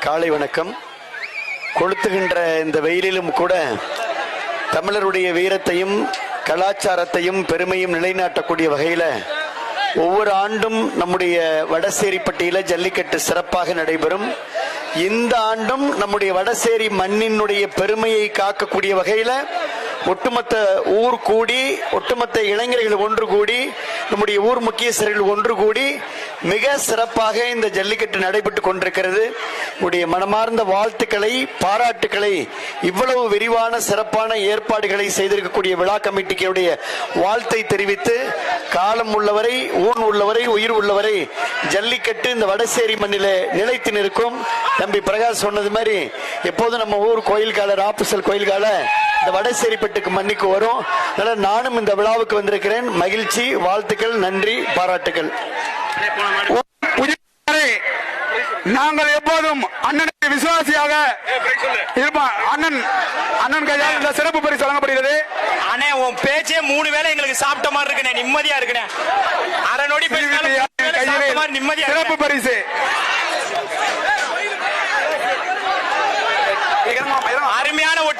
காலை வணக்கம். கொளுத்துகின்ற இந்த வெயிலிலும் கூட தமிழருடைய வீரத்தையும் கலாச்சாரத்தையும் பெருமையும் நிலைநாட்டக்கூடிய வகையில் ஒவ்வொரு ஆண்டும் நம்முடைய வடசேரிப்பட்டியில ஜல்லிக்கட்டு சிறப்பாக நடைபெறும். இந்த ஆண்டும் நம்முடைய வடசேரி மண்ணினுடைய பெருமையை காக்கக்கூடிய வகையில் ஒட்டுமொத்த ஊர் கூடி, ஒட்டுமொத்த இளைஞர்கள் ஒன்று கூடி, நம்முடைய ஊர் முக்கியஸ்தர்கள் ஒன்று கூடி மிக சிறப்பாக இந்த ஜல்லிக்கட்டு நடைபெற்றுக் கொண்டிருக்கிறது. உடைய மனமார்ந்த வாழ்த்துக்களை, பாராட்டுக்களை, இவ்வளவு விரிவான சிறப்பான ஏற்பாடுகளை செய்திருக்கக்கூடிய விழா கமிட்டிக்கு வாழ்த்தை தெரிவித்து, காலம் உள்ளவரை, ஊன் உள்ளவரை, உயிர் உள்ளவரை ஜல்லிக்கட்டு இந்த வடசேரி மண்ணிலே நிலைத்து நிற்கும். தம்பி பிரகாஷ் சொன்னது மாதிரி எப்போதும் நம்ம ஊர் கோயில் கால ராப்புசல் கோயில் கால இந்த வடசேரிப்பட்டுக்கு மண்ணிக்கு வரும். அதனால நானும் இந்த விழாவுக்கு வந்திருக்கிறேன். மகிழ்ச்சி, வாழ்த்துக்கள், நன்றி, பாராட்டுக்கள். நாங்கள் எப்போதும் அண்ணனுக்கு விசுவாசியாக இருப்போம். அண்ணன் கையால் இந்த சிறப்பு பரிசு வழங்கப்படுகிறது. அண்ணே, உன் பேச்சே 3 வேளை எங்களுக்கு சாப்பிட்ட மாதிரி இருக்குனே, நிம்மதியா இருக்குனே. அரை நொடி நிம்மதியா சிறப்பு பரிசு